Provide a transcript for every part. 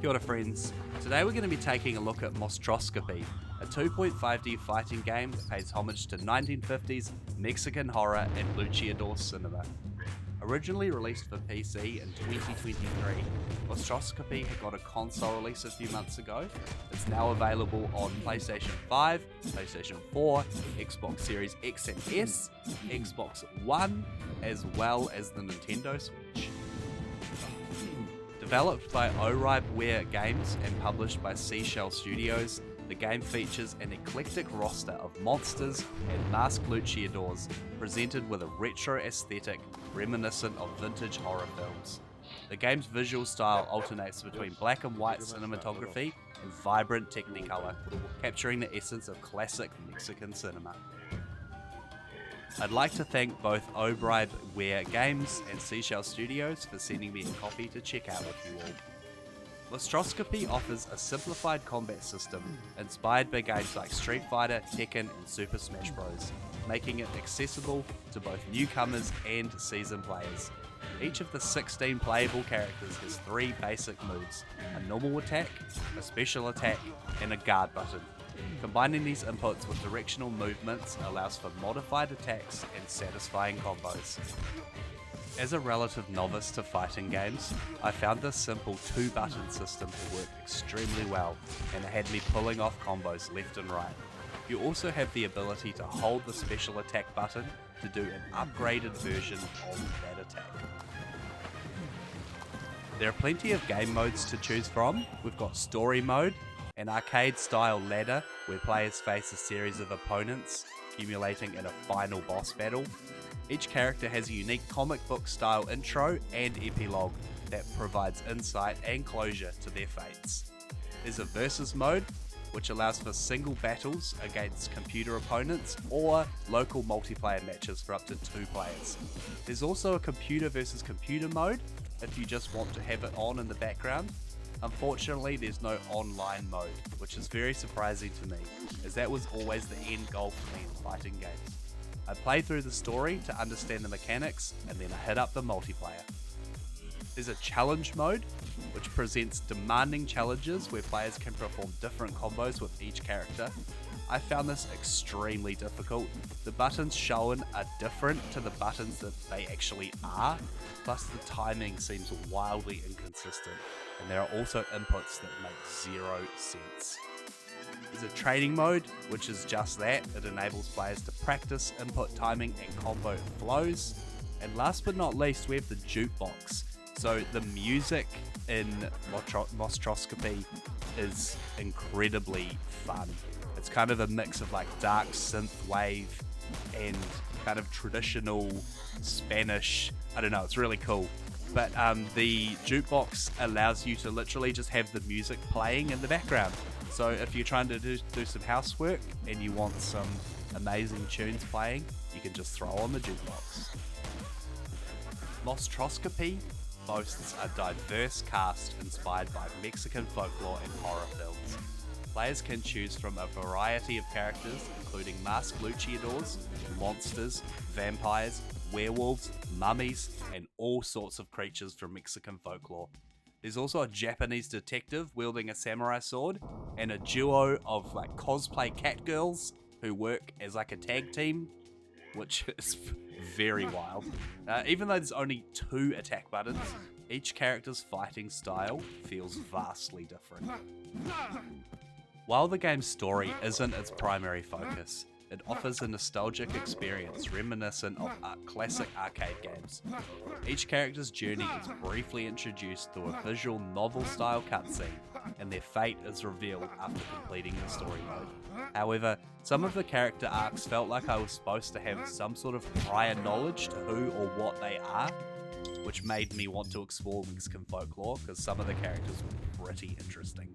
Kia ora friends. Today we're going to be taking a look at Mostroscopy, a 2.5D fighting game that pays homage to 1950s Mexican horror and Luchadores cinema. Originally released for PC in 2023, Mostroscopy had got a console release a few months ago. It's now available on PlayStation 5, PlayStation 4, Xbox Series X and S, Xbox One, as well as the Nintendo Switch. Developed by Oribe Ware Games and published by Seashell Studios, the game features an eclectic roster of monsters and masked luchadores presented with a retro aesthetic reminiscent of vintage horror films. The game's visual style alternates between black and white cinematography and vibrant Technicolor, capturing the essence of classic Mexican cinema. I'd like to thank both Oribe Ware Games and Seashell Studios for sending me a copy to check out with you all. Mostroscopy offers a simplified combat system inspired by games like Street Fighter, Tekken and Super Smash Bros, making it accessible to both newcomers and seasoned players. Each of the 16 playable characters has 3 basic moves, a normal attack, a special attack and a guard button. Combining these inputs with directional movements allows for modified attacks and satisfying combos. As a relative novice to fighting games, I found this simple 2-button system to work extremely well, and it had me pulling off combos left and right. You also have the ability to hold the special attack button to do an upgraded version of that attack. There are plenty of game modes to choose from. We've got story mode, an arcade-style ladder where players face a series of opponents, accumulating in a final boss battle. Each character has a unique comic book style intro and epilogue that provides insight and closure to their fates. There's a versus mode, which allows for single battles against computer opponents or local multiplayer matches for up to 2 players. There's also a computer versus computer mode if you just want to have it on in the background. Unfortunately, there's no online mode, which is very surprising to me, as that was always the end goal for me in fighting games. I played through the story to understand the mechanics, and then I hit up the multiplayer. There's a challenge mode, which presents demanding challenges where players can perform different combos with each character. I found this extremely difficult. The buttons shown are different to the buttons that they actually are, plus the timing seems wildly inconsistent, and there are also inputs that make 0 sense. There's a training mode, which is just that. It enables players to practice input timing and combo flows. And last but not least, we have the jukebox. So the music in Mostroscopy is incredibly fun. It's kind of a mix of like dark synth wave and kind of traditional Spanish. I don't know, it's really cool. But the jukebox allows you to literally just have the music playing in the background. So if you're trying to do some housework and you want some amazing tunes playing, you can just throw on the jukebox. Mostroscopy boasts a diverse cast inspired by Mexican folklore and horror films. Players can choose from a variety of characters, including masked luchadores, monsters, vampires, werewolves, mummies, and all sorts of creatures from Mexican folklore. There's also a Japanese detective wielding a samurai sword, and a duo of like cosplay cat girls who work as like a tag team, which is very wild. Even though there's only 2 attack buttons, each character's fighting style feels vastly different. While the game's story isn't its primary focus, it offers a nostalgic experience reminiscent of classic arcade games. Each character's journey is briefly introduced through a visual novel-style cutscene, and their fate is revealed after completing the story mode. However, some of the character arcs felt like I was supposed to have some sort of prior knowledge to who or what they are, which made me want to explore Mexican folklore because some of the characters were pretty interesting.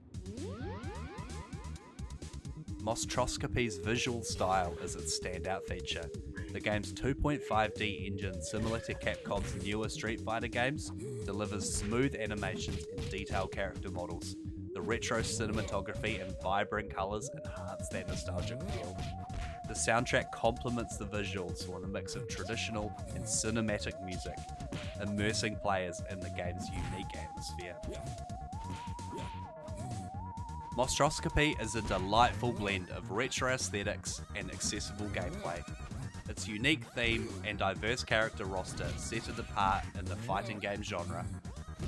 Mostroscopy's visual style is its standout feature. The game's 2.5D engine, similar to Capcom's newer Street Fighter games, delivers smooth animations and detailed character models. The retro cinematography and vibrant colours enhance that nostalgic feel. The soundtrack complements the visuals with a mix of traditional and cinematic music, immersing players in the game's unique atmosphere. Mostroscopy is a delightful blend of retro aesthetics and accessible gameplay. Its unique theme and diverse character roster set it apart in the fighting game genre.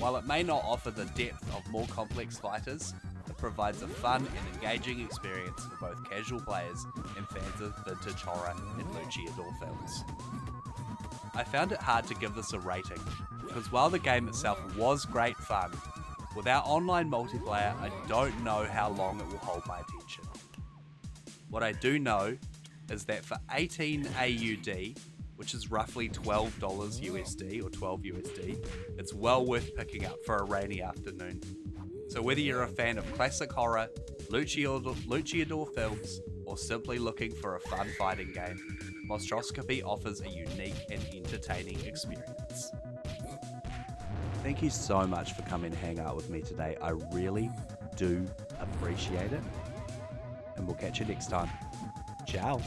While it may not offer the depth of more complex fighters, it provides a fun and engaging experience for both casual players and fans of vintage horror and Luchador films. I found it hard to give this a rating, because while the game itself was great fun, without online multiplayer I don't know how long it will hold my attention. What I do know is that for 18 AUD, which is roughly $12 USD or 12 USD, it's well worth picking up for a rainy afternoon. So whether you're a fan of classic horror, Luchador films, or simply looking for a fun fighting game, Mostroscopy offers a unique and entertaining experience. Thank you so much for coming to hang out with me today. I really do appreciate it. And we'll catch you next time. Ciao.